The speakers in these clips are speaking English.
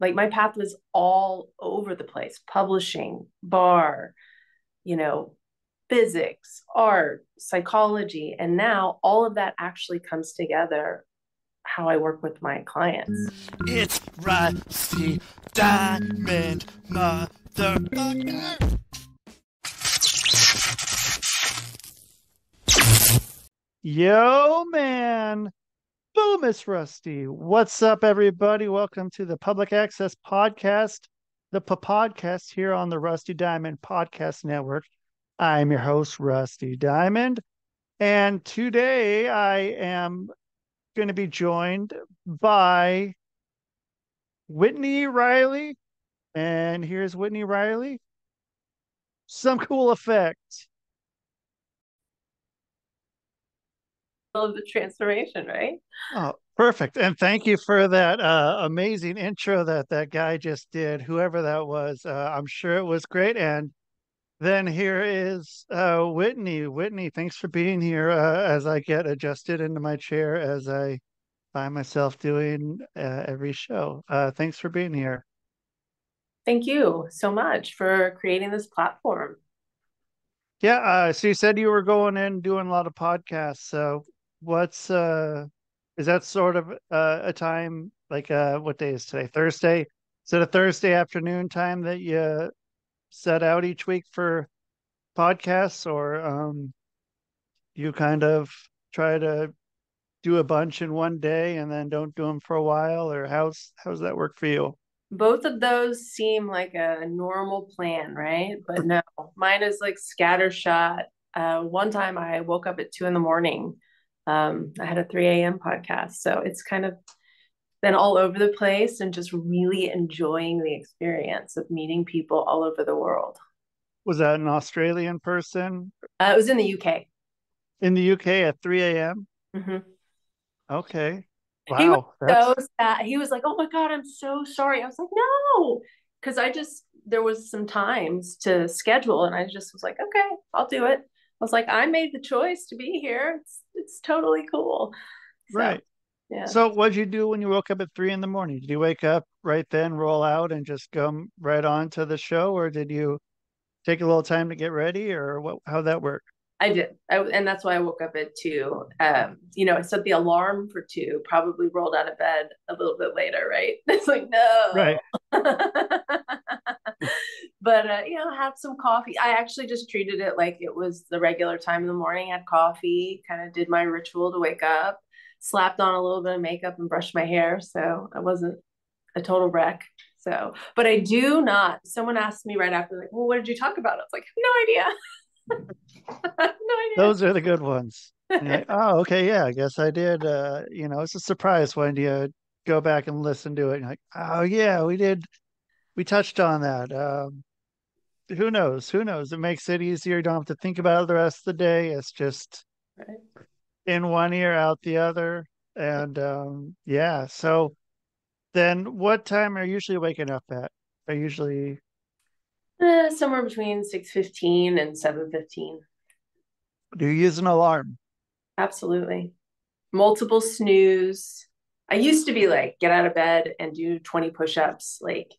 Like my path was all over the place, publishing, bar, you know, physics, art, psychology. And now all of that actually comes together how I work with my clients. It's Rusty Diamond, motherfucker. Yo, man. Boom, it's Rusty. What's up, everybody? Welcome to the Public Access Podcast, the podcast here on the Rusty Diamond Podcast Network. I'm your host, Rusty Diamond. And today I am going to be joined by Whitney Riley. And here's Whitney Riley. Some cool effects. Of the transformation, right? Oh, perfect. And thank you for that amazing intro that guy just did, whoever that was. I'm sure it was great. And then here is Whitney. Whitney, thanks for being here as I get adjusted into my chair as I find myself doing every show. Thanks for being here. Thank you so much for creating this platform. Yeah, so you said you were going in doing a lot of podcasts. So what's is that sort of a time like what day is today? Thursday? Is it a Thursday afternoon time that you set out each week for podcasts, or you kind of try to do a bunch in one day and then don't do them for a while, or how's that work for you? Both of those seem like a normal plan, right? But no, mine is like scattershot. One time I woke up at 2 a.m. I had a 3 a.m. podcast. So it's kind of been all over the place and just really enjoying the experience of meeting people all over the world. Was that an Australian person It was in the UK. in the UK at 3 a.m.? Mm-hmm. Okay. He was Wow, so that's sad. He was like, "Oh my God, I'm so sorry." I was like, "No," because there was some times to schedule, and I just was like, "Okay, I'll do it." I was like, "I made the choice to be here. It's totally cool." So right. yeah, So what'd you do when you woke up at 3 in the morning? Did you wake up right then, roll out, and just come right on to the show, or did you take a little time to get ready, or what? How'd that work? I did, and that's why I woke up at 2. I set the alarm for 2. Probably rolled out of bed a little bit later, right? It's like no. Right. But have some coffee. I actually just treated it like it was the regular time in the morning. Had coffee, kind of did my ritual to wake up, slapped on a little bit of makeup and brushed my hair, so I wasn't a total wreck. So, but I do not. Someone asked me right after, like, "Well, what did you talk about?" I was like, "No idea, no Those are the good ones. And you're like, idea." oh, okay, yeah, I guess I did. It's a surprise when you go back and listen to it. And you're like, oh yeah, we did. We touched on that. Who knows? Who knows? It makes it easier. You don't have to think about it the rest of the day. It's just Right. in one ear, out the other. And yeah. So then what time are you usually waking up at? I usually Somewhere between 6:15 and 7:15. do you use an alarm? Absolutely. Multiple snooze. I used to be like, get out of bed and do 20 push-ups. Like,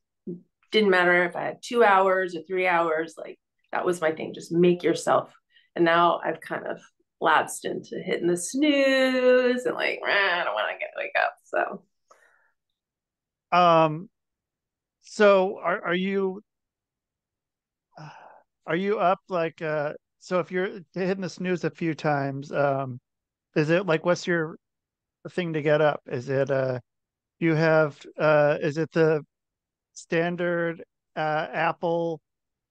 didn't matter if I had 2 hours or 3 hours. Like, that was my thing. Just make yourself. And now I've kind of lapsed into hitting the snooze and like, I don't want to get wake up. So Um, so are you up like so if you're hitting the snooze a few times, is it like what's your thing to get up? Is it you have is it the standard Apple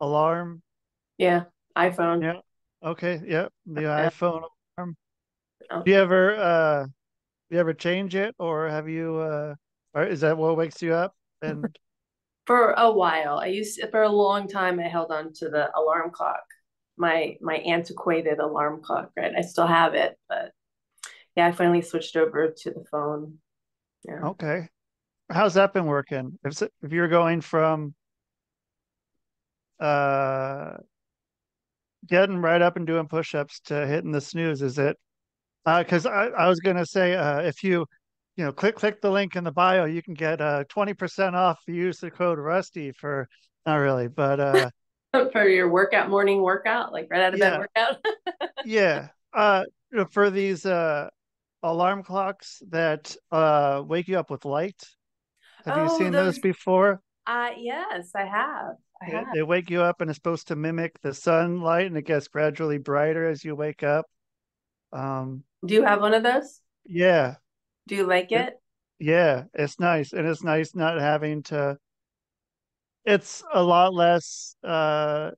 alarm? yeah, iPhone. Yeah. Okay, yeah, the Yeah. iPhone alarm. Oh. Do you ever change it, or have you or is that what wakes you up? And For a while, for a long time I held on to the alarm clock, my antiquated alarm clock, right? I still have it, but yeah, I finally switched over to the phone. Yeah. okay. How's that been working? If you're going from uh getting right up and doing push-ups to hitting the snooze, is it because I was gonna say if you click the link in the bio. You can get 20% off. Use the code Rusty for not really, but For your morning workout, like right out of bed yeah, workout. yeah. For these alarm clocks that wake you up with light. Have you Oh, seen those those. before? Yes, I have. I have. They wake you up and it's supposed to mimic the sunlight, and it gets gradually brighter as you wake up. Um, Do you have one of those? yeah, Do you like it, it? yeah, it's nice, and it's nice not having to. It's a lot less, a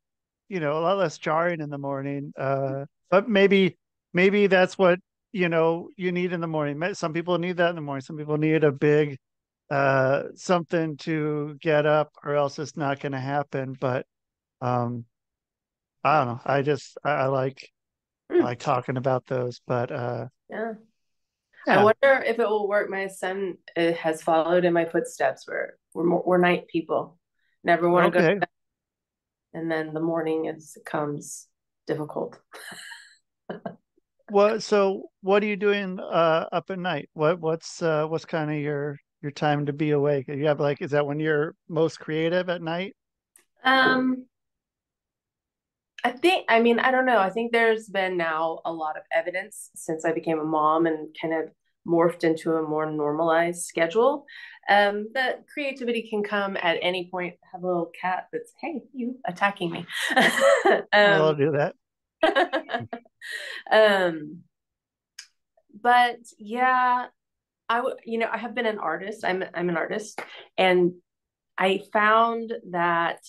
lot less jarring in the morning. But maybe that's what you need in the morning. Some people need that in the morning. Some people need a big something to get up, or else it's not going to happen. But um, I don't know. I Hmm, like talking about those, but yeah. I yeah. wonder if it will work. My son has followed in my footsteps. We're night people. Never want to go to Okay. bed, and then the morning comes difficult. What are you doing up at night? What's kind of your time to be awake? You have like, is that when you're most creative at night? Um, I mean, I don't know. I think there's been now a lot of evidence since I became a mom and kind of morphed into a more normalized schedule. That creativity can come at any point. I have a little cat that's, hey, you attacking me. Well, I'll um, do that. um, but yeah, I have been an artist. I'm an artist, and I found that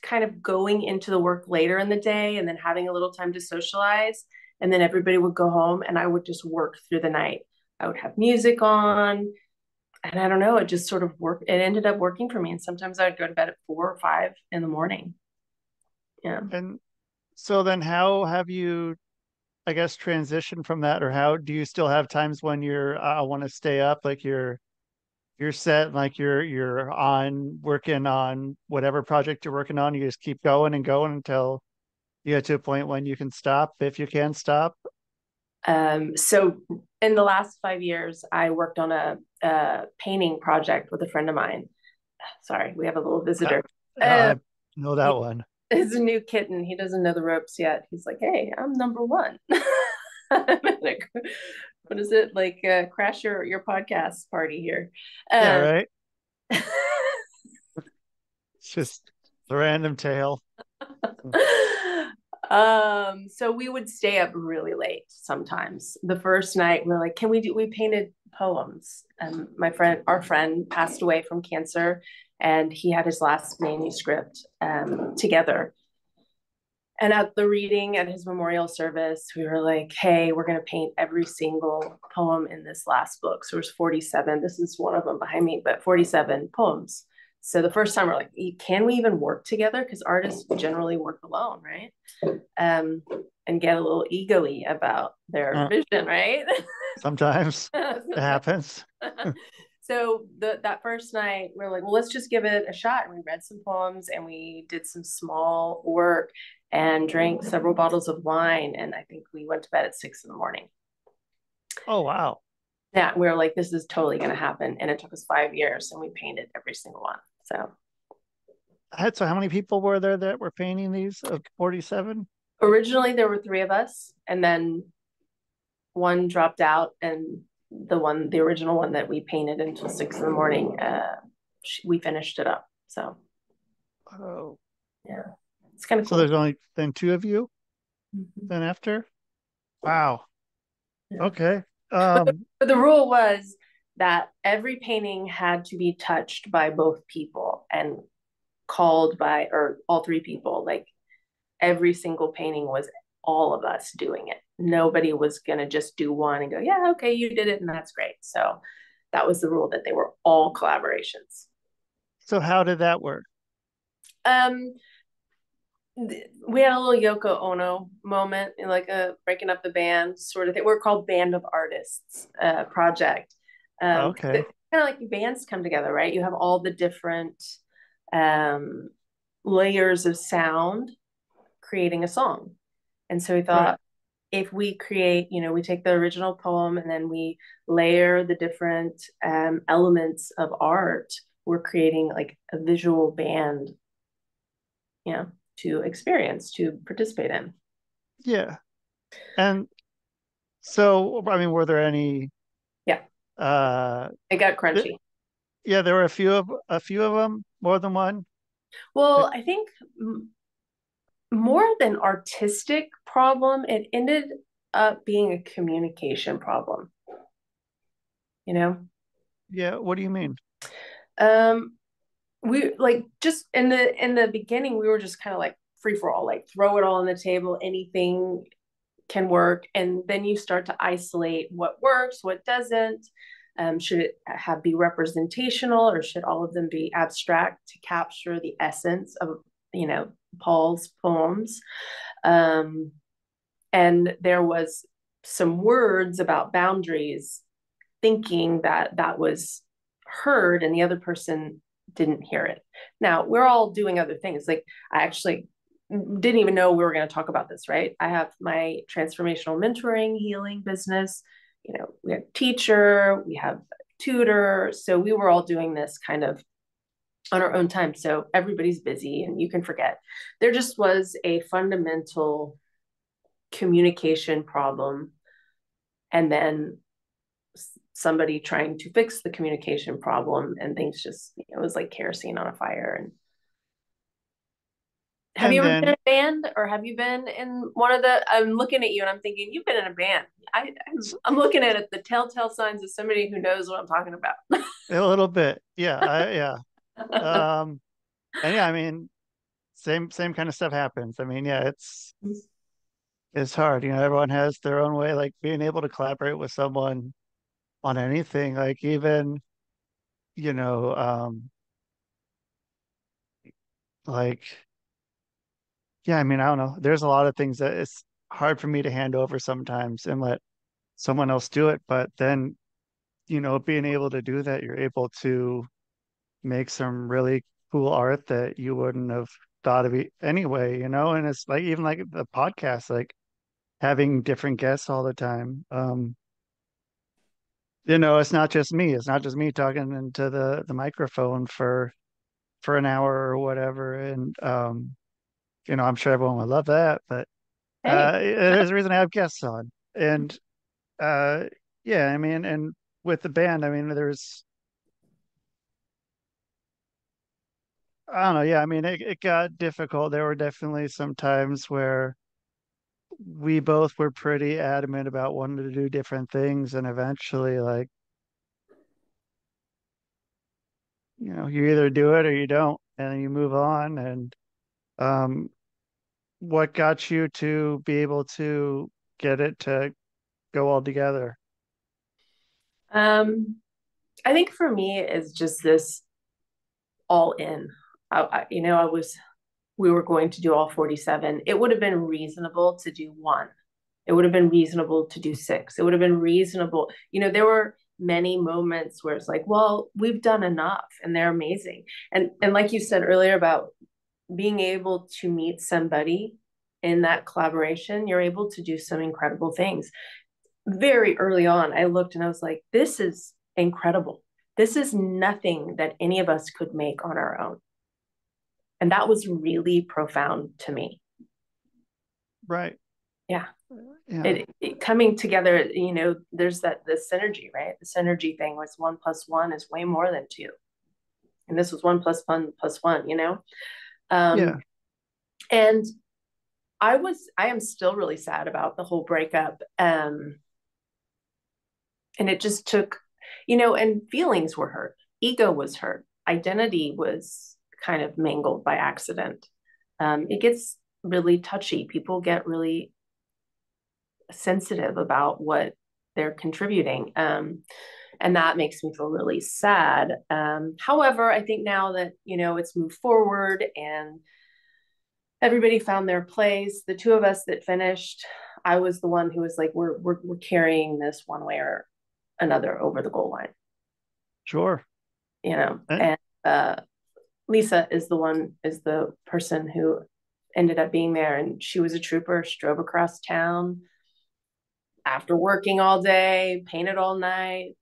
kind of going into the work later in the day and then having a little time to socialize, and then everybody would go home and I would just work through the night. I would have music on, and I don't know, it just sort of worked. It ended up working for me, and sometimes I would go to bed at 4 or 5 in the morning. Yeah. And so then how have you, I guess, transitioned from that, or how do you still have times when I want to stay up, like you're set, like you're on working on whatever project you're working on, you just keep going and going until you get to a point when you can stop, if you can stop? So in the last 5 years, I worked on a painting project with a friend of mine. Sorry, we have a little Uh, visitor. Uh, I know that he one. is a new kitten. He doesn't know the ropes yet. He's like, "Hey, I'm number one." What is it like? Crash your podcast party here. Yeah, Um, right. It's just the random tale. so we would stay up really late sometimes. The first night we're like, we painted poems. Our friend passed away from cancer, and he had his last manuscript together. And at the reading at his memorial service, we were like, hey, we're going to paint every single poem in this last book. So there's 47. This is one of them behind me, but 47 poems. So the first time we're like, can we even work together? Because artists generally work alone, right? Um, and get a little ego-y about their Uh, vision, right? Sometimes it Sometimes. happens. So that first night, we are like, well, let's just give it a shot. And we read some poems and we did some small work and drank several bottles of wine. And I think we went to bed at 6 in the morning. Oh, wow. Yeah, we were like, this is totally going to happen. And it took us 5 years, and we painted every single one. So So how many people were there that were painting these of 47? originally there were three of us, and then one dropped out, and the original one that we painted until 6 in the morning, we finished it up. So Oh, yeah, it's kind of so cool. there's only then two of you Mm-hmm. then after? Wow. Yeah. Okay. But the rule was that every painting had to be touched by both people and called by, or all three people. Like every single painting was all of us doing it. Nobody was going to just do one and go, yeah, okay, you did it. And that's great. So that was the rule, that they were all collaborations. So how did that work? Um, we had a little Yoko Ono moment, like a breaking up the band sort of thing. We're called Band of Artists project. Okay. Kind of like bands come together, right? You have all the different um, layers of sound creating a song. And so we Right. thought, if we create, we take the original poem and then we layer the different elements of art, we're creating like a visual band, to experience, to participate in. Yeah. And so, I mean, were there any, Yeah, uh, it got crunchy. yeah, there were a few of them, more than one. Well, I think more than artistic problem, it ended up being a communication problem, you know? Yeah. What do you mean? Um, we like just in the beginning, we were just kind of like free for all, like throw it all on the table, anything can work. And then you start to isolate what works, what doesn't. Should it be representational, or should all of them be abstract to capture the essence of, Paul's poems? Um, and there was some words about boundaries, thinking that that was heard and the other person didn't hear it. Now we're all doing other things. Like, I actually didn't even know we were going to talk about this, right? I have my transformational mentoring healing business. We have teacher, we have tutor. So we were all doing this kind of on our own time. So everybody's busy and you can forget. There just was a fundamental communication problem. And then somebody trying to fix the communication problem, and things just, it was like kerosene on a fire. And have you And ever been in then a band, or have you been in one of the, I'm looking at you and I'm thinking you've been in a band. I'm looking at it, the telltale signs of somebody who knows what I'm talking about. a little bit. Yeah. Yeah. Um, and yeah, I mean, same kind of stuff happens. I mean, yeah, it's hard. Everyone has their own way, like being able to collaborate with someone on anything, like even, you know, like, yeah, I mean, I don't know. There's a lot of things that it's hard for me to hand over sometimes and let someone else do it. But then, being able to do that, you're able to make some really cool art that you wouldn't have thought of anyway. And it's like even like the podcast, like having different guests all the time. It's not just me. It's not just me talking into the microphone for an hour or whatever. And I'm sure everyone would love that, but Hey. there's a reason I have guests on. And uh yeah, I mean, and with the band, I mean, I don't know, yeah, I mean, it got difficult. There were definitely some times where we both were pretty adamant about wanting to do different things, and eventually, like, you either do it or you don't, and you move on. And um what got you to be able to get it to go all together? um I think for me is just this all in. I was, we were going to do all 47. It would have been reasonable to do one. It would have been reasonable to do six. It would have been reasonable. There were many moments where it's like, well, we've done enough and they're amazing. And like you said earlier about being able to meet somebody in that collaboration, you're able to do some incredible things. Very early on, I looked and I was like, this is incredible. This is nothing that any of us could make on our own. And that was really profound to me. Right. Yeah. Yeah. It coming together, there's the synergy, right? The synergy thing was 1 + 1 is way more than two. And this was 1 + 1 + 1. Yeah. Um, and I am still really sad about the whole breakup. And it just took, and feelings were hurt. Ego was hurt. Identity was kind of mangled by accident. It gets really touchy. People get really sensitive about what they're contributing. And that makes me feel really sad. However, I think now that, it's moved forward and everybody found their place, the two of us that finished, I was the one who was like, we're carrying this one way or another over the goal line, Sure. And and Lisa is the person who ended up being there, and she was a trooper. She drove across town. after working all day, painted all night,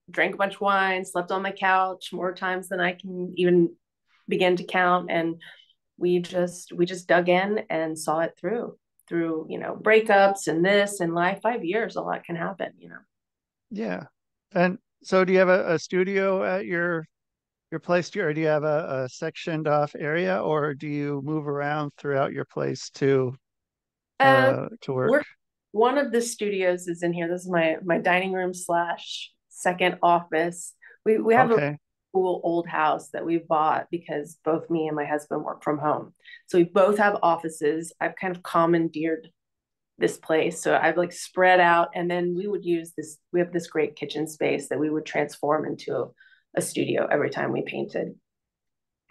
drank a bunch of wine, slept on my couch more times than I can even begin to count. And we just dug in and saw it through, breakups and this and life. 5 years, a lot can happen, Yeah. And so do you have a studio at your place, or do you have a sectioned off area, or do you move around throughout your place Um, to work? we're one of the studios is in here. This is my dining room slash second office. We have a Okay. cool old house that we bought because both me and my husband work from home. So we both have offices. I've kind of commandeered this place. So I've like spread out, and then we would use this. We have this great kitchen space that we would transform into a studio every time we painted.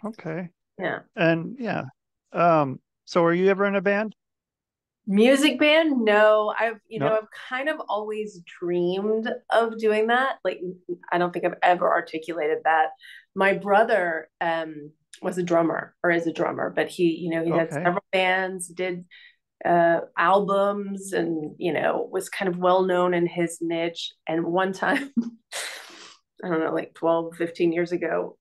Okay. Yeah. And yeah. So were you ever in a band? Music band? No, I've, No. I've kind of always dreamed of doing that. Like, I don't think I've ever articulated that. My brother was a drummer or is a drummer, but he had Okay. several bands, did albums, and was kind of well known in his niche. And one time, I don't know, like 12, 15 years ago,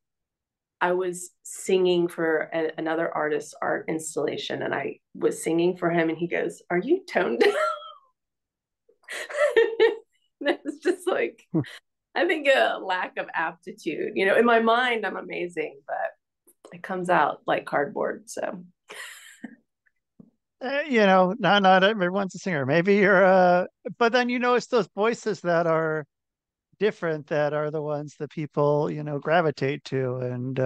I was singing for another artist's art installation, and I was singing for him, and he goes, "Are you tone deaf?" It's just like, I think a lack of aptitude. In my mind, I'm amazing, but it comes out like cardboard. So Not everyone's a singer. Maybe you're but then it's those voices that are different that are the ones that people, gravitate to. And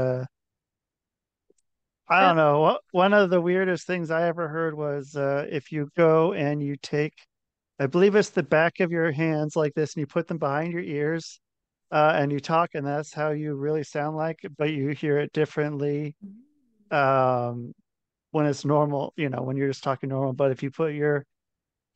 I yeah, don't know. One of the weirdest things I ever heard was if you go and you take, I believe it's the back of your hands like this, and you put them behind your ears, and you talk, and that's how you really sound like, but you hear it differently um, when it's normal, when you're just talking normal. But if you put your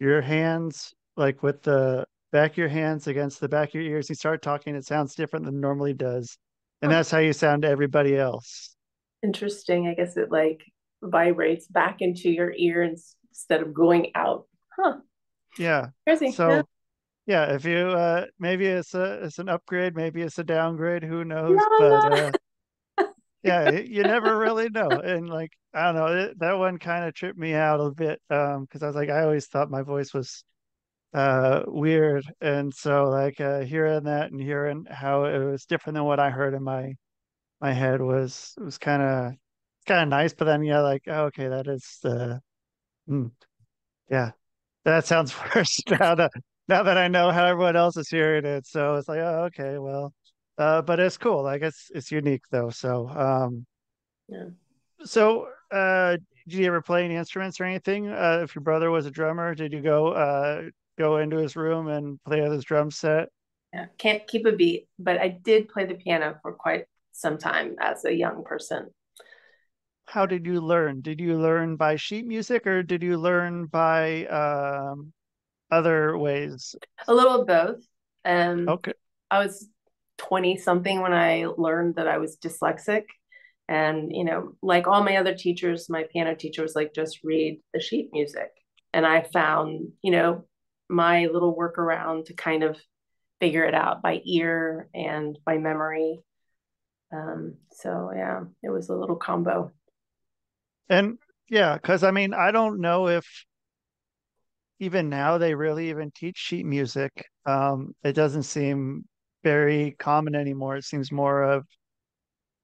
hands like with the back of your hands against the back of your ears, you start talking, it sounds different than it normally does. And huh, that's how you sound to everybody else. interesting. I guess it like vibrates back into your ear instead of going out. Huh? Yeah. Crazy. Yeah. So yeah, if you maybe it's an upgrade, maybe it's a downgrade, who La, knows? But la. yeah, you never really know. And like I don't know, that one kind of tripped me out a bit because I was like I always thought my voice was weird, and so like hearing that and hearing how it was different than what I heard in my head was kind of nice. But then yeah, like oh, okay, that is mm, yeah, that sounds worse now that I know how everyone else is hearing it. So it's like oh, okay, well, but it's cool. Like it's unique though. Yeah. So did you ever play any instruments or anything? If your brother was a drummer, did you go into his room and play with his drum set? Yeah, can't keep a beat, but I did play the piano for quite some time as a young person. How did you learn? Did you learn by sheet music or did you learn by other ways? A little of both. Um, Okay. I was 20 something when I learned that I was dyslexic. And, like all my other teachers, my piano teacher was like, just read the sheet music. And I found, my little workaround to kind of figure it out by ear and by memory. So yeah, it was a little combo. And yeah, because I mean, I don't know if even now they really even teach sheet music. It doesn't seem very common anymore. It seems more of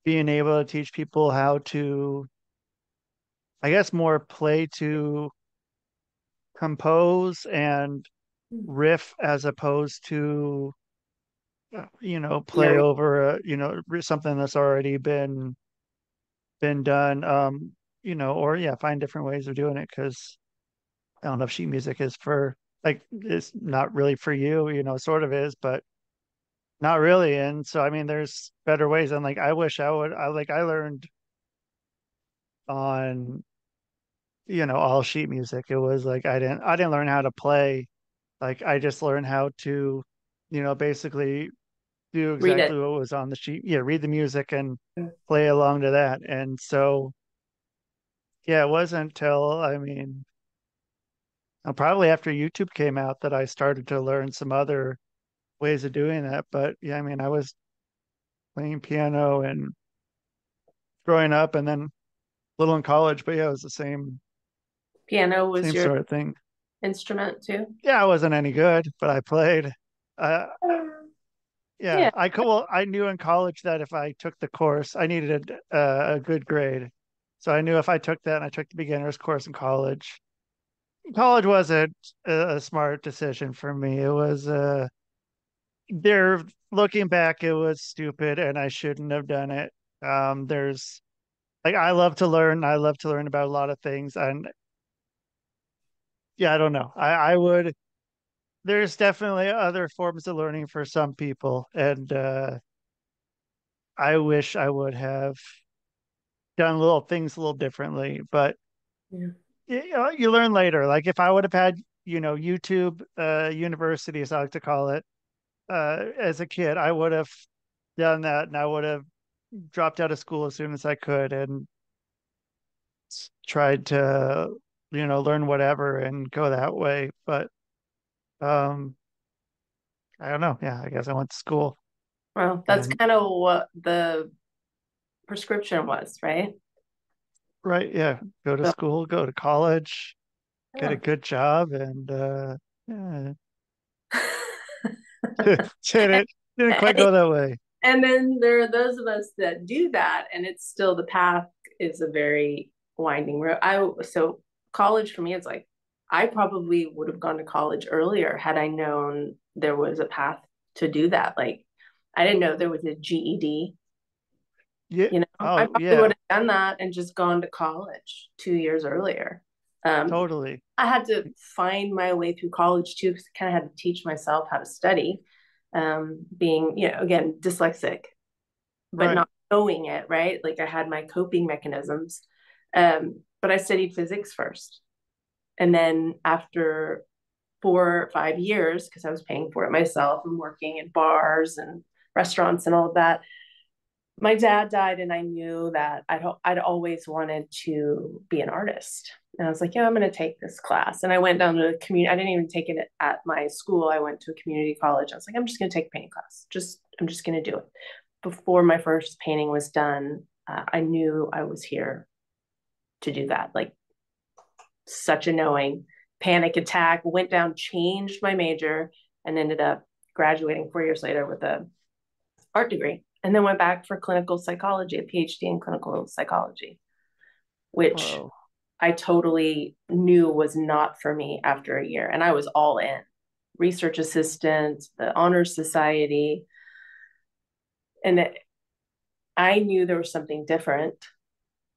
being able to teach people how to, I guess, more play to compose and riff as opposed to, play Theory. over, something that's already been done. Or yeah, find different ways of doing it because I don't know if sheet music is for like it's not really for you, sort of is, but not really. And so I mean there's better ways. And like I wish I learned on, all sheet music. It was like I didn't learn how to play. Like I just learned how to, basically do Read it. exactly what was on the sheet. Yeah, read the music and play along to that. And so yeah, it wasn't until I mean Probably after YouTube came out that I started to learn some other ways of doing that. But yeah, I mean, I was playing piano and growing up and then a little in college, but yeah, it was the Piano was same your sort of thing. instrument too? Yeah, I wasn't any good, but I played. Uh, yeah, Yeah. I could. Well, I knew in college that if I took the course, I needed a good grade. So I knew if I took that and I took the beginner's course in college wasn't a smart decision for me. It was there looking back, it was stupid and I shouldn't have done it. There's like I love to learn. I love to learn about a lot of things. And yeah, I don't know. I would there's definitely other forms of learning for some people. And I wish I would have done little things a little differently, but Yeah. you learn later. Like if I would have had, YouTube university, as I like to call it, as a kid, I would have done that and I would have dropped out of school as soon as I could and tried to, learn whatever and go that way. But um, I don't know. Yeah, I guess I went to school Well, that's and kind of what the prescription was, right? right, yeah, go to So, school, go to college, get a yeah. good job, and yeah, didn't quite And go that way. And then there are those of us that do that, and it's still the path is a very winding road. So college for me is like I probably would have gone to college earlier had I known there was a path to do that. Like I didn't know there was a GED. Yeah. I Oh, probably would yeah. have done that and just gone to college 2 years earlier. Um, Totally. I had to find my way through college too, because I kind of had to teach myself how to study. Being, again, dyslexic, but Right. not knowing it, right? Like I had my coping mechanisms. But I studied physics first. And then after 4 or 5 years, because I was paying for it myself and working at bars and restaurants and all of that, my dad died and I knew that I'd always wanted to be an artist. And I was like, yeah, I'm going to take this class. And I went down to the community. I didn't even take it at my school. I went to a community college. I was like, I'm just going to take a painting class. I'm just going to do it. Before my first painting was done, I knew I was here to do that. Like such a knowing, panic attack, went down, changed my major, and ended up graduating 4 years later with a art degree. And then went back for clinical psychology, a PhD in clinical psychology, which Whoa. I totally knew was not for me after a year. And I was all in research assistant, the honors society. And I knew there was something different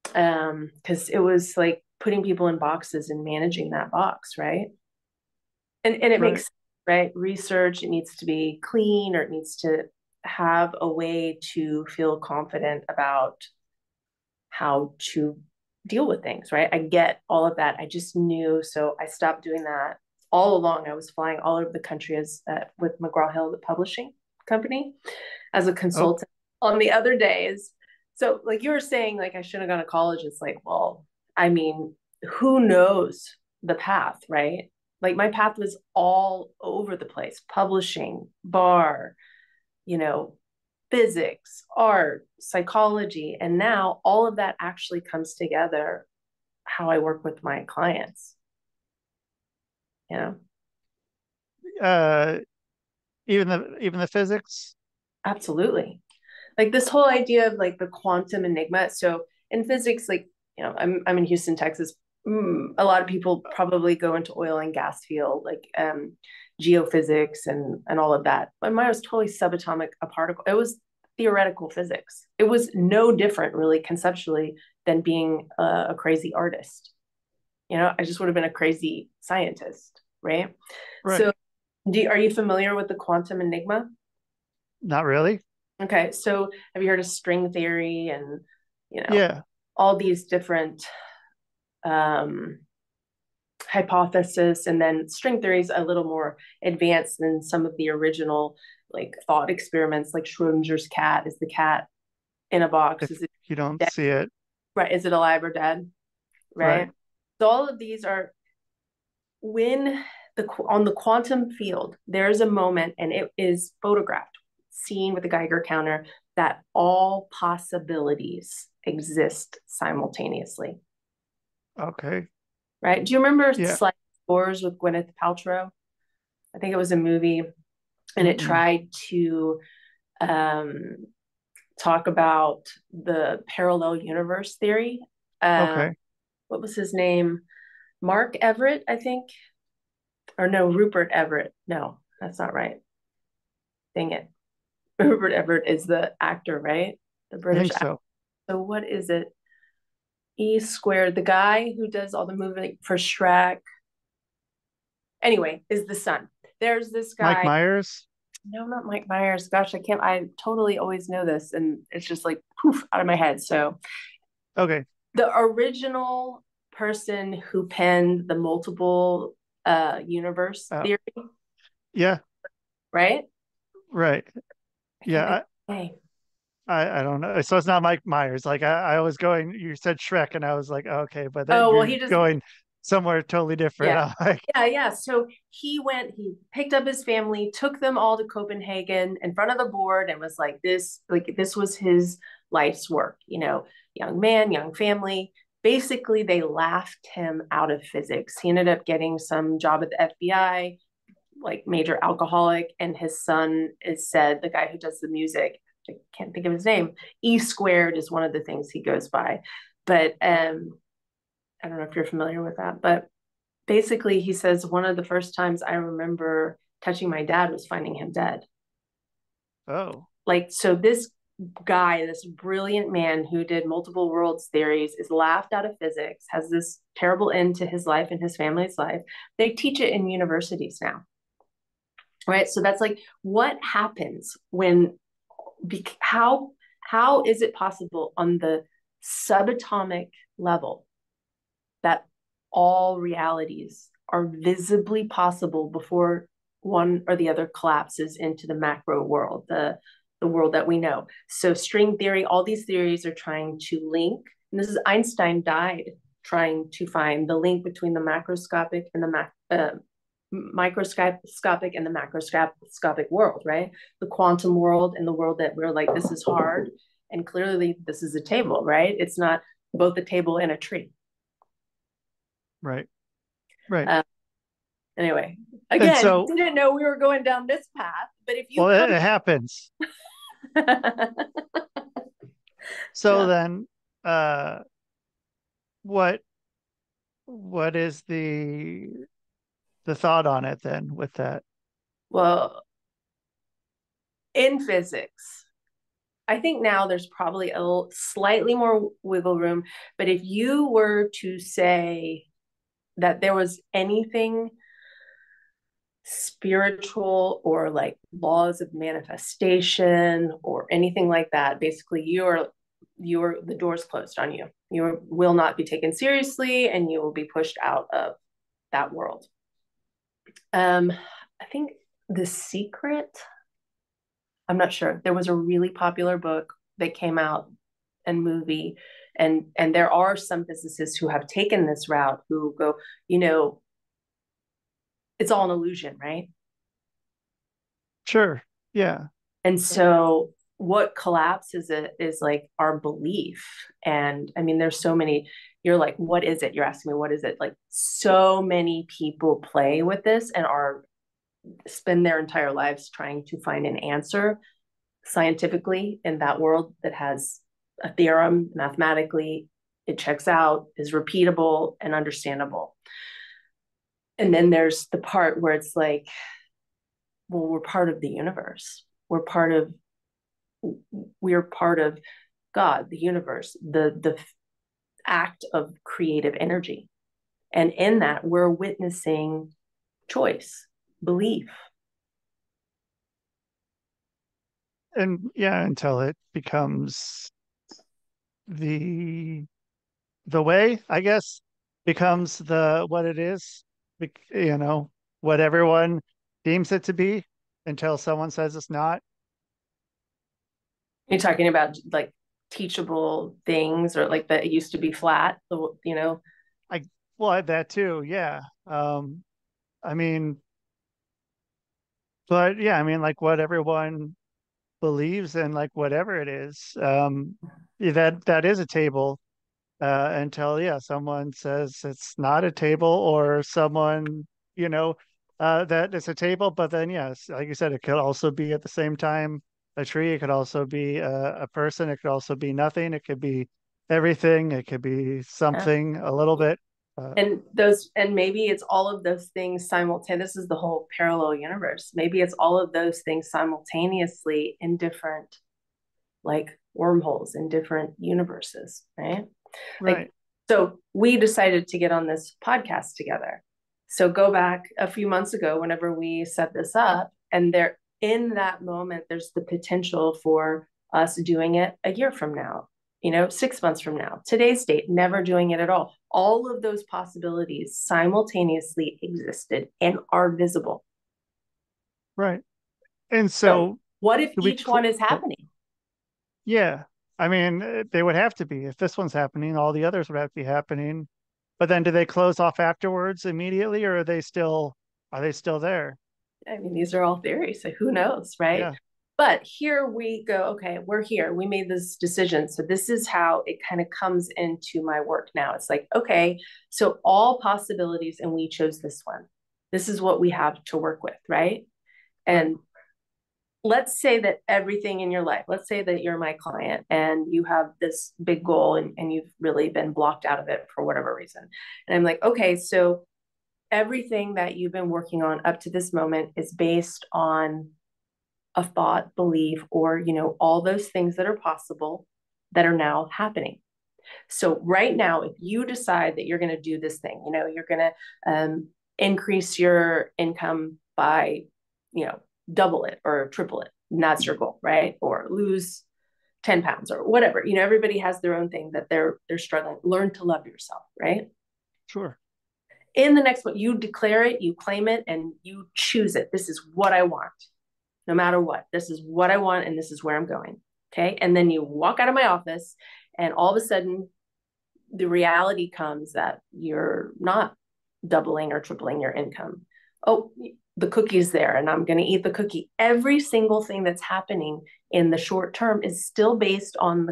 because it was like putting people in boxes and managing that box, right? And it Right. makes right research. It needs to be clean, or it needs to have a way to feel confident about how to deal with things, right? I get all of that. I just knew, so I stopped doing that. All along, I was flying all over the country as with McGraw Hill, the publishing company, as a Oh, consultant. On the other days, so like you were saying, like I should have gone to college. It's like, well, I mean, who knows the path, right? Like my path was all over the place: publishing, bar, you know, physics, art, psychology. And now all of that actually comes together how I work with my clients, you know? uh, even the physics. Absolutely. Like this whole idea of like the quantum enigma. So in physics, like, I'm in Houston, Texas. A lot of people probably go into oil and gas field, like geophysics and all of that. But mine was totally subatomic a particle. It was theoretical physics. It was no different, really, conceptually, than being a crazy artist. I just would have been a crazy scientist, right? Right. So, are you familiar with the quantum enigma? Not really. Okay, so have you heard of string theory and you know Yeah. all these different um, hypothesis, and then string theory is a little more advanced than some of the original like thought experiments, like Schrodinger's cat. Is the cat in a box? If Is it you don't dead? see it. Right? Is it alive or dead? Right? Right. So all of these are when on the quantum field, there's a moment, and it is photographed, seen with a Geiger counter, that all possibilities exist simultaneously. Okay. Right? Do you remember Yeah. Sliding Doors with Gwyneth Paltrow? I think it was a movie, and it Mm-mm. tried to um, talk about the parallel universe theory. Uh, Okay. what was his name? Mark Everett, I think, or no, Rupert Everett. No, that's not right. Dang it. Rupert Everett is the actor, right? The I British think actor. so. So what is it? E squared, the guy who does all the movement for Shrek, anyway, is the son. There's this Mike guy. Myers. No, not Mike Myers. Gosh, I can't. I totally always know this, and it's just like poof out of my head. So Okay. the original person who penned the multiple universe Uh, theory, yeah. right? Right. I can't think Yeah. of his name. I don't know. So it's not Mike Myers. Like I was going, you said Shrek, and I was like, okay, but that Oh well, you're he just going somewhere totally different. yeah. I'm like, Yeah. So he picked up his family, took them all to Copenhagen in front of the board, and was like this was his life's work, young man, young family. Basically, they laughed him out of physics. He ended up getting some job at the FBI, like major alcoholic, and his son is said, the guy who does the music, I can't think of his name, E squared is one of the things he goes by. But I don't know if you're familiar with that, but basically he says one of the first times I remember touching my dad was finding him dead. oh, Like, so this guy, this brilliant man who did multiple worlds theories, is laughed out of physics, has this terrible end to his life and his family's life. They teach it in universities now, right? So that's like what happens when how is it possible on the subatomic level that all realities are visibly possible before one or the other collapses into the macro world, the world that we know. So string theory, all these theories are trying to link, and this is Einstein died trying to find the link between the macroscopic and the microscopic and the macroscopic world, right? The quantum world and the world that we're like, this is hard. And clearly this is a table, right? It's not both a table and a tree. right, right. Uh, anyway, And again, so, didn't know we were going down this path, but if you well, come, it happens. So yeah, then, uh, what what is the thought on it then with that? well, in physics, I think now there's probably slightly more wiggle room. But if you were to say that there was anything spiritual or like laws of manifestation or anything like that, basically you're the door's closed on you. You will not be taken seriously and you will be pushed out of that world. I think The Secret, I'm not sure. There was a really popular book that came out and movie, and there are some physicists who have taken this route who go, you know, it's all an illusion, right? Sure. Yeah. And so what collapses it is like our belief. And I mean, there's so many, you're like, what is it? You're asking me, what is it? Like so many people play with this and are spend their entire lives trying to find an answer scientifically in that world that has a theorem mathematically, it checks out, is repeatable and understandable. And then there's the part where it's like, well, we're part of the universe. We're part of God, the universe, the act of creative energy. And in that, we're witnessing choice, belief. And yeah, until it becomes the the way, I guess, becomes the what it is, what everyone deems it to be until someone says it's not. You're talking about like teachable things or like that it used to be flat, I well, that too, yeah. I mean, but yeah, I mean, like what everyone believes in, like whatever it is, that is a table until yeah, someone says it's not a table, or someone you know that it's a table. But then yes, like you said, it could also be at the same time a tree. It could also be a person. It could also be nothing. It could be everything. It could be Yeah. something a little bit. Uh, And maybe it's all of those things simultaneously. This is the whole parallel universe. Maybe it's all of those things simultaneously in different, like, wormholes in different universes, right? Like, right. so we decided to get on this podcast together. So go back a few months ago, whenever we set this up, and there, in that moment, there's the potential for us doing it a year from now, 6 months from now, today's date, never doing it at all. All of those possibilities simultaneously existed and are visible. Right. And So so what if do we? each one is happening? Yeah. I mean, they would have to be. If this one's happening, all the others would have to be happening. But then do they close off afterwards immediately, or are they still there? I mean, these are all theories, so who knows, right? Yeah. But here we go. Okay, we're here. We made this decision. So this is how it kind of comes into my work now. It's like, okay, so all possibilities, and we chose this one. This is what we have to work with, right? Right. And let's say that everything in your life, let's say that you're my client and you have this big goal, and you've really been blocked out of it for whatever reason. And I'm like, okay, so everything that you've been working on up to this moment is based on a thought, belief, or, all those things that are possible that are now happening. So right now, if you decide that you're going to do this thing, you're going to increase your income by, double it or triple it, and that's your goal, right? Or lose 10 pounds or whatever. Everybody has their own thing that they're struggling. Learn to love yourself, right? Sure. In the next one, you declare it, you claim it, and you choose it. This is what I want, no matter what. This is what I want, and this is where I'm going. Okay. And then you walk out of my office, and all of a sudden, the reality comes that you're not doubling or tripling your income. Oh, the cookie's there, and I'm going to eat the cookie. Every single thing that's happening in the short term is still based on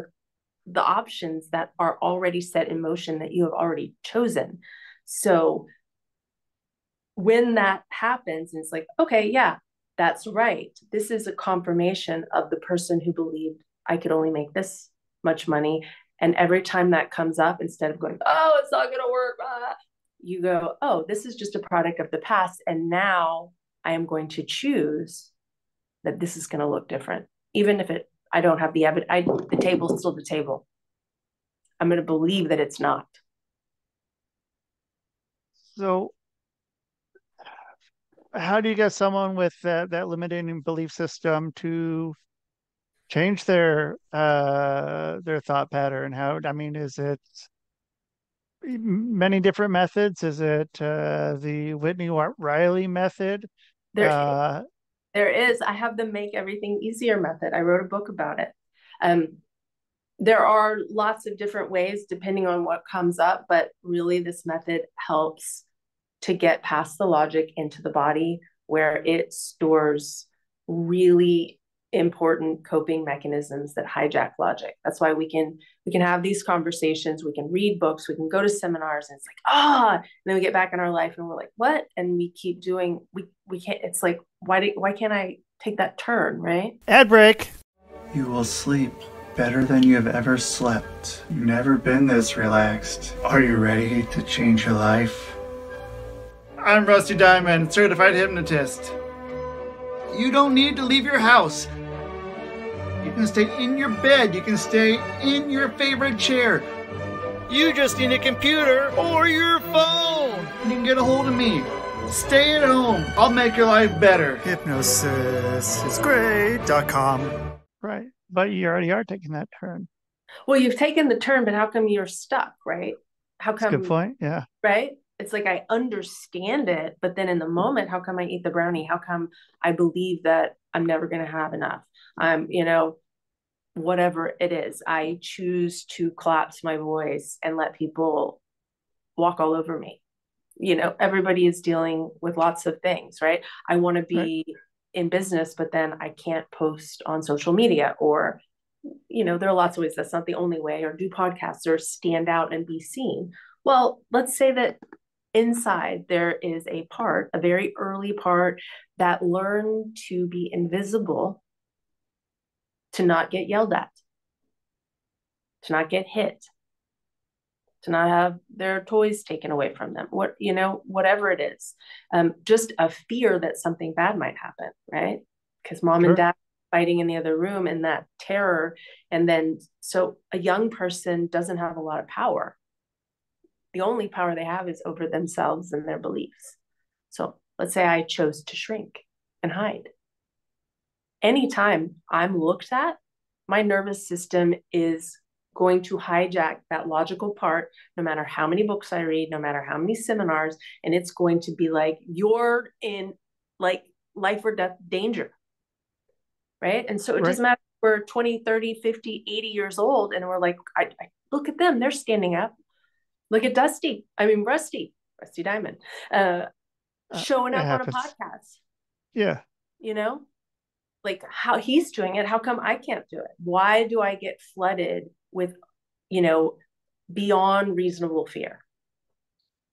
the options that are already set in motion that you have already chosen. So when that happens, and it's like, okay, yeah, that's right. This is a confirmation of the person who believed I could only make this much money. And every time that comes up, instead of going, oh, it's not going to work, you go, oh, this is just a product of the past. And now I am going to choose that this is going to look different. Even if I don't have the evidence, the table's still the table. I'm going to believe that it's not. So how do you get someone with that limiting belief system to change their thought pattern? How, I mean, is it many different methods? Is it the Whitney Riley method? There, Uh, there is. I have the Make Everything Easier method. I wrote a book about it. Um, there are lots of different ways depending on what comes up, but really this method helps to get past the logic into the body, where it stores really important coping mechanisms that hijack logic. That's why we can have these conversations, we can read books, we can go to seminars, and it's like, and then we get back in our life and we're like, what? And we keep doing, we can't, it's like, why can't I take that turn, right? ad break. You will sleep better than you have ever slept. You've never been this relaxed. Are you ready to change your life? I'm Rusty Diamond, certified hypnotist. You don't need to leave your house. You can stay in your bed. You can stay in your favorite chair. You just need a computer or your phone. You can get a hold of me. Stay at home. I'll make your life better. Hypnosisisgreat.com. Right. But you already are taking that turn. Well, you've taken the turn, but how come you're stuck, right? How That's a good come, point. Yeah. right? It's like I understand it, but then in the moment, how come I eat the brownie? How come I believe that I'm never going to have enough? Whatever it is, I choose to collapse my voice and let people walk all over me. everybody is dealing with lots of things, right? I want to Right. be in business, but then I can't post on social media, or, there are lots of ways. That's not the only way, or do podcasts or stand out and be seen. Well, let's say that inside there is a very early part that learned to be invisible, to not get yelled at, to not get hit, to not have their toys taken away from them, whatever it is. Just a fear that something bad might happen, right? Because mom and Sure. dad fighting in the other room, and that terror. And then, so a young person doesn't have a lot of power. The only power they have is over themselves and their beliefs. So let's say I chose to shrink and hide. Anytime I'm looked at, my nervous system is going to hijack that logical part, no matter how many books I read, no matter how many seminars, and it's going to be like, you're in like life or death danger, right? And so it Right. doesn't matter if we're 20, 30, 50, 80 years old, and we're like, I look at them, they're standing up. Look at Rusty Diamond, showing It up on a happens. podcast, Yeah. you know, like how he's doing it. How come I can't do it? Why do I get flooded with, you know, beyond reasonable fear?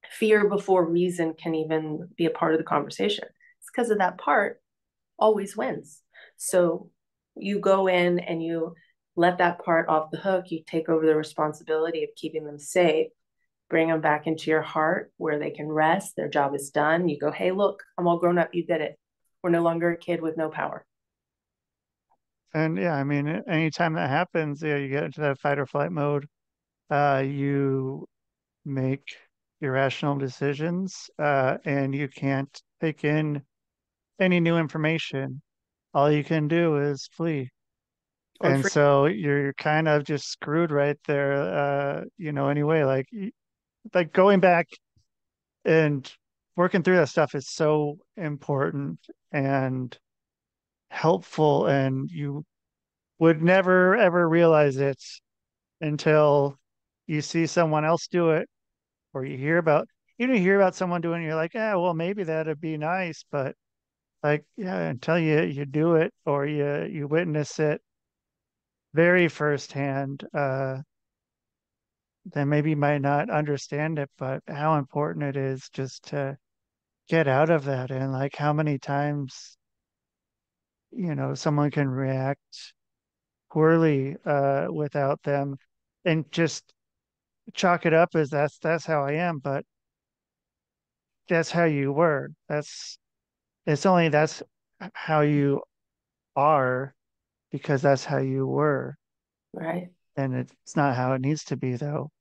Fear before reason can even be a part of the conversation. It's because of that part always wins. So you go in and you let that part off the hook. You take over the responsibility of keeping them safe, bring them back into your heart where they can rest. Their job is done. You go, hey, look, I'm all grown up. You did it. We're no longer a kid with no power. And yeah, I mean, anytime that happens, yeah, you get into that fight or flight mode. You make irrational decisions, and you can't take in any new information. All you can do is flee. Or And free. so you're kind of just screwed right there, anyway. Like going back and working through that stuff is so important and helpful, and you would never ever realize it until you see someone else do it, or you hear about someone doing it, you're like, yeah, well, maybe that'd be nice, but like, yeah, until you do it or you witness it very firsthand, then maybe you might not understand it, but how important it is just to get out of that. And like how many times, someone can react poorly without them, and just chalk it up as that's how I am, but that's how you were. That's how you are, because that's how you were. Right. And it's not how it needs to be, though.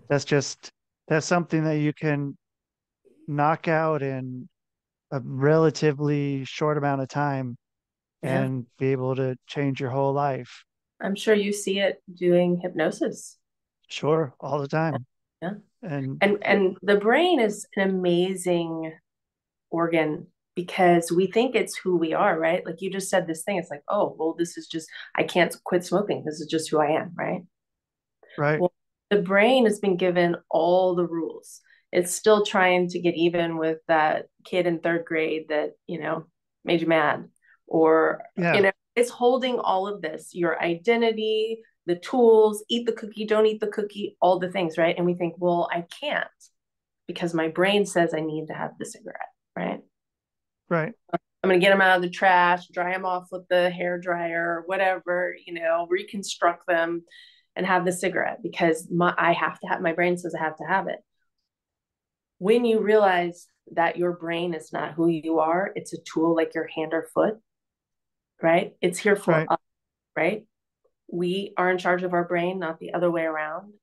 That's just, that's something that you can knock out in a relatively short amount of time Yeah. and be able to change your whole life. I'm sure you see it doing hypnosis. Sure, all the time. Yeah. And And the brain is an amazing organ, because we think it's who we are, right? Like you just said this thing, it's like, oh, well, this is just, I can't quit smoking. This is just who I am, right? right, Well, the brain has been given all the rules. It's still trying to get even with that kid in third grade that, made you mad. Or, yeah, it's holding all of this, your identity, the tools, eat the cookie, don't eat the cookie, all the things, right? And we think, well, I can't because my brain says I need to have the cigarette, right? right, I'm going to get them out of the trash, dry them off with the hair dryer, whatever, reconstruct them and have the cigarette because I have to have, my brain says I have to have it. When you realize that your brain is not who you are, it's a tool like your hand or foot, right? It's here for right, us, right? We are in charge of our brain, not the other way around.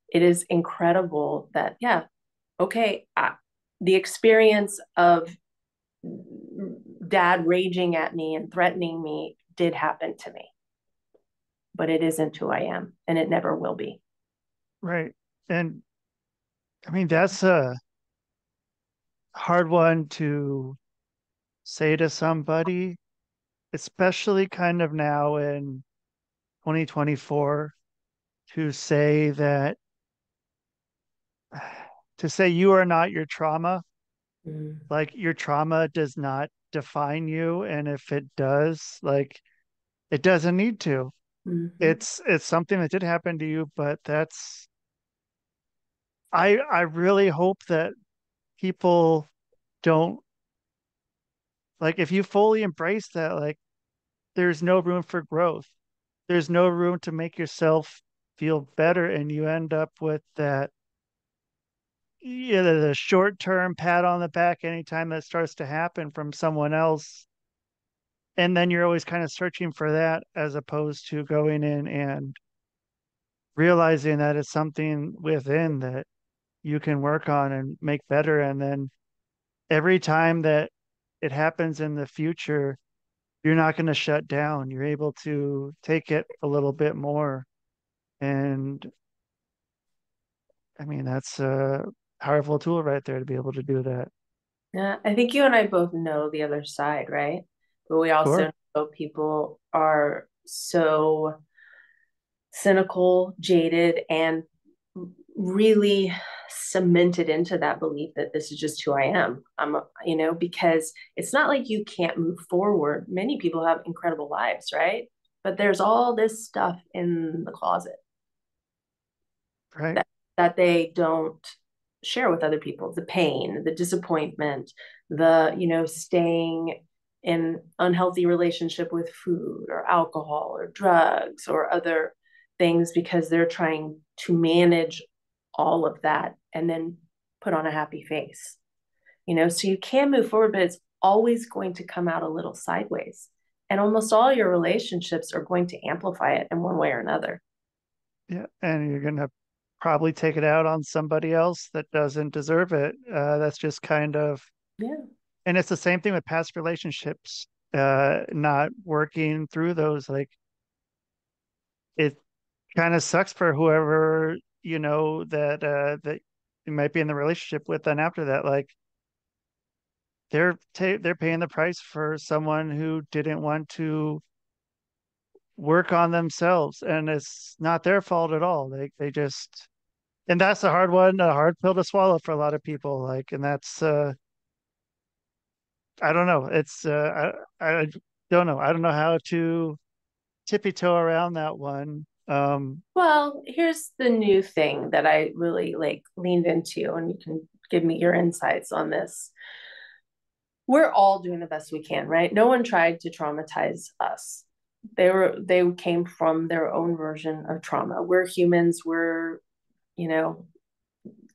It is incredible that, yeah, okay, the experience of dad raging at me and threatening me did happen to me, but it isn't who I am, and it never will be. right. And I mean, that's a hard one to say to somebody, especially kind of now in 2024, to say that to say you are not your trauma. Mm-hmm. Like your trauma does not define you, and if it does, like it doesn't need to. Mm-hmm. It's something that did happen to you, but that's I really hope that people don't, like, if you fully embrace that, like there's no room for growth. There's no room to make yourself feel better, and you end up with that, yeah, the short term pat on the back anytime that starts to happen from someone else. And then you're always kind of searching for that as opposed to going in and realizing that it's something within that you can work on and make better. And then every time that it happens in the future, you're not going to shut down. You're able to take it a little bit more. And I mean, that's a powerful tool right there to be able to do that. Yeah, I think you and I both know the other side, right? But we Sure. also know people are so cynical, jaded, and really cemented into that belief that this is just who I am. Because it's not like you can't move forward. Many people have incredible lives, right? But there's all this stuff in the closet Right. that they don't share with other people, the pain, the disappointment, the staying in unhealthy relationship with food or alcohol or drugs or other things because they're trying to manage all of that and then put on a happy face. So you can move forward, but it's always going to come out a little sideways, and almost all your relationships are going to amplify it in one way or another. Yeah. And you're going to probably take it out on somebody else that doesn't deserve it. That's just kind of, Yeah. and it's the same thing with past relationships, not working through those. Like it kind of sucks for whoever, that you might be in the relationship with. Then after that, like they're paying the price for someone who didn't want to work on themselves, and it's not their fault at all. They just, and that's a hard one, a hard pill to swallow for a lot of people. Like, and that's I don't know. It's I don't know. I don't know how to tippy toe around that one. Well, here's the new thing that I really like leaned into, and you can give me your insights on this. We're all doing the best we can, right? No one tried to traumatize us. They came from their own version of trauma. We're humans, we're, you know,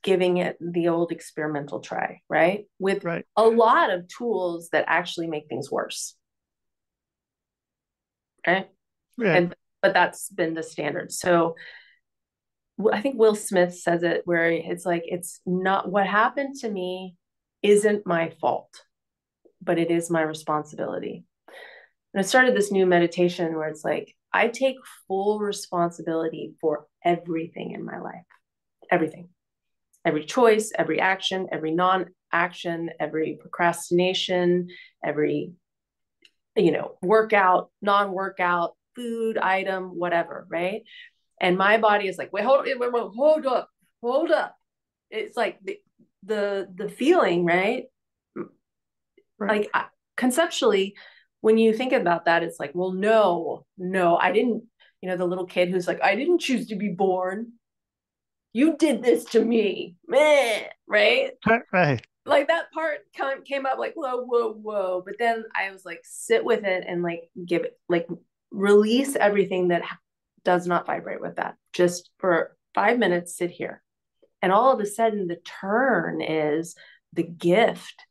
giving it the old experimental try, right? With Right. a lot of tools that actually make things worse. Right. Right. And but that's been the standard. So I think Will Smith says it where it's like, it's not what happened to me isn't my fault, but it is my responsibility. And I started this new meditation where it's like, I take full responsibility for everything in my life, everything, every choice, every action, every non action, every procrastination, every, workout, non workout, food item, whatever, right? And my body is like, wait, hold up, hold up. It's like the feeling, right? Right. Like conceptually, when you think about that, it's like, well, no, I didn't. The little kid who's like, I didn't choose to be born. You did this to me, man, right? Right. Like that part came up like, whoa. But then I was like, sit with it and like give it, like release everything that does not vibrate with that. Just for 5 minutes, sit here. And all of a sudden, the turn is the gift.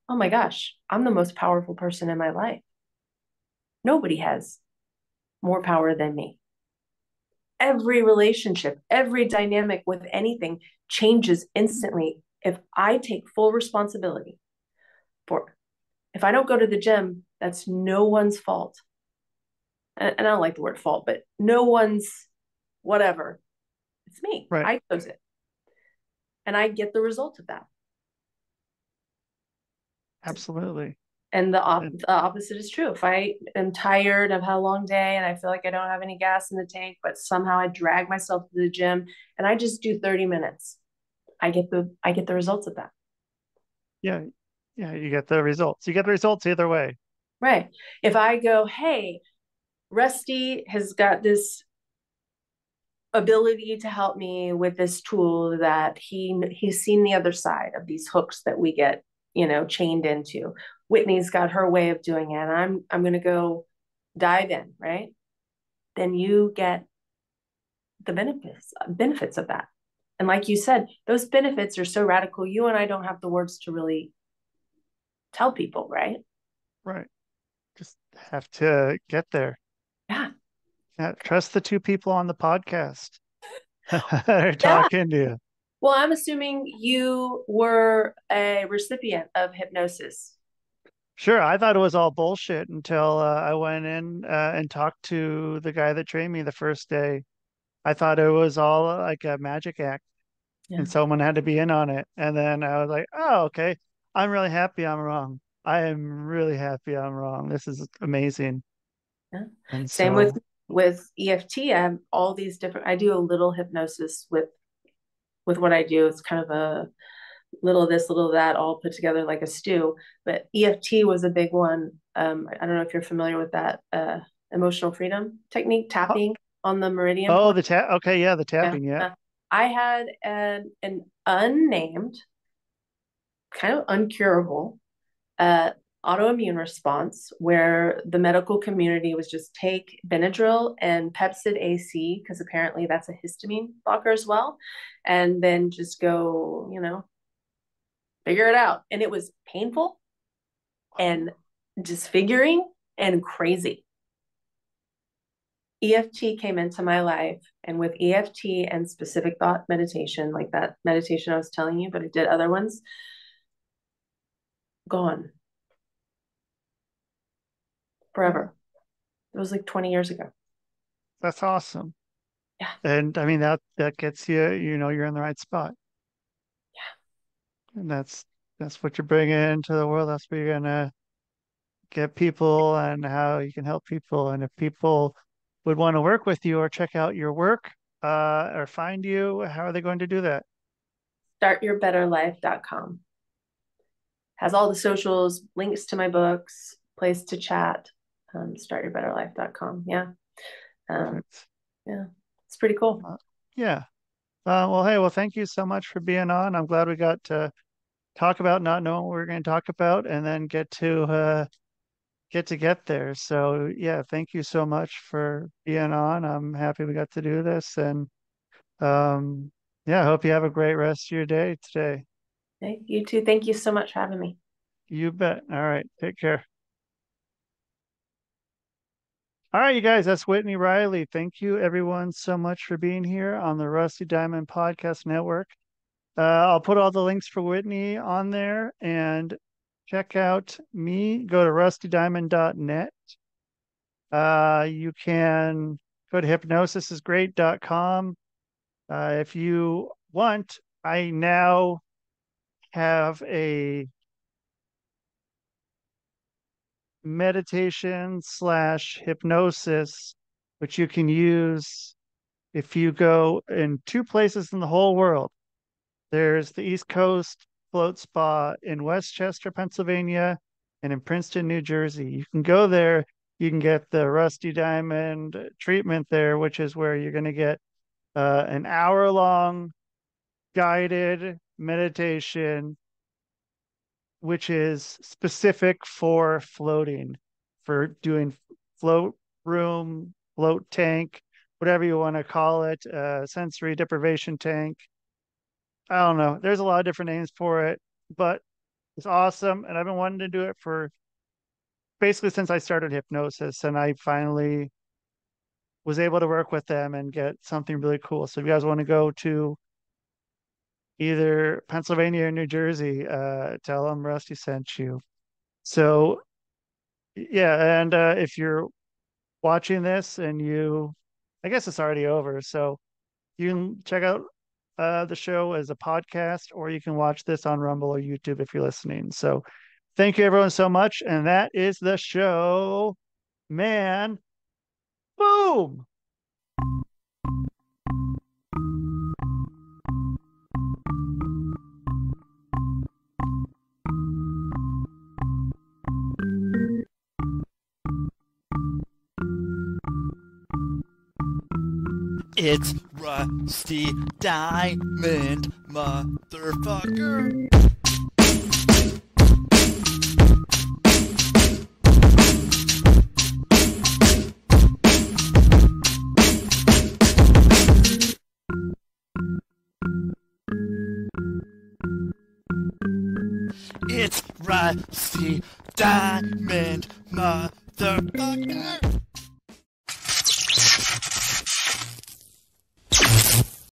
Oh my gosh, I'm the most powerful person in my life. Nobody has more power than me. Every relationship, every dynamic with anything changes instantly if I take full responsibility for it. If I don't go to the gym, that's no one's fault. And I don't like the word fault, but no one's whatever. It's me. Right. I chose it. And I get the result of that. Absolutely. And And the opposite is true. If I am tired, I've had a long day, and I feel like I don't have any gas in the tank, but somehow I drag myself to the gym and I just do 30 minutes. I get the results of that. Yeah. Yeah. You get the results. You get the results either way. Right. If I go, hey, Rusty has got this ability to help me with this tool that he's seen the other side of these hooks that we get, chained into. Whitney's got her way of doing it, and I'm going to go dive in, right? Then you get the benefits of that. And like you said, those benefits are so radical, you and I don't have the words to really tell people, right? Right. Just have to get there. Yeah. Yeah, trust the two people on the podcast that are Yeah. talking to you. Well, I'm assuming you were a recipient of hypnosis. Sure, I thought it was all bullshit until I went in and talked to the guy that trained me the first day. I thought it was all like a magic act Yeah. and someone had to be in on it. And then I was like, oh, okay. I'm really happy I'm wrong. I am really happy I'm wrong. This is amazing. Yeah. And Same so, with EFT. I have all these different. I do a little hypnosis with what I do. It's kind of a little of this, little of that, all put together like a stew. But EFT was a big one. I don't know if you're familiar with that emotional freedom technique, oh, tapping on the meridian oh, point. the tap. Okay, yeah, the Yeah. tapping. Yeah. I had an unnamed, kind of uncurable uh, autoimmune response where the medical community was just take Benadryl and Pepsid AC, because apparently that's a histamine blocker as well, and then just go, figure it out. And it was painful and disfiguring and crazy. EFT came into my life, and with EFT and specific thought meditation, like that meditation I was telling you, but I did other ones, gone forever. It was like 20 years ago. That's awesome. Yeah. And I mean that gets you, you're in the right spot. And that's what you're bringing into the world. That's what you're gonna get people and how you can help people. And if people would want to work with you or check out your work, or find you, how are they going to do that? Startyourbetterlife.com has all the socials, links to my books, place to chat. Startyourbetterlife.com. Yeah. Perfect. Yeah. It's pretty cool. Yeah. Well, hey, well, thank you so much for being on. I'm glad we got to talk about not knowing what we are going to talk about and then get there. So yeah, thank you so much for being on. I'm happy we got to do this, and yeah, I hope you have a great rest of your day today. Okay, you too. Thank you so much for having me. You bet. All right, take care. All right, you guys, that's Whitney Riley. Thank you everyone so much for being here on the Rusty Diamond Podcast Network. I'll put all the links for Whitney on there, and check out me. Go to rustydiamond.net. You can go to hypnosisisgreat.com. If you want, I now have a meditation slash hypnosis, which you can use if you go in two places in the whole world. There's the East Coast Float Spa in Westchester, Pennsylvania, and in Princeton, New Jersey. You can go there. You can get the Rusty Diamond treatment there, which is where you're going to get an hour-long guided meditation, which is specific for floating, for doing float room, float tank, whatever you want to call it, sensory deprivation tank. I don't know. There's a lot of different names for it, but it's awesome. And I've been wanting to do it for basically since I started hypnosis, and I finally was able to work with them and get something really cool. So if you guys want to go to either Pennsylvania or New Jersey, tell them Rusty sent you. So yeah, and if you're watching this and I guess it's already over, so you can check out the show as a podcast, or you can watch this on Rumble or YouTube if you're listening. So thank you everyone so much. And that is the show, man. Boom. It's Rusty Diamond, motherfucker. It's Rusty Diamond, motherfucker.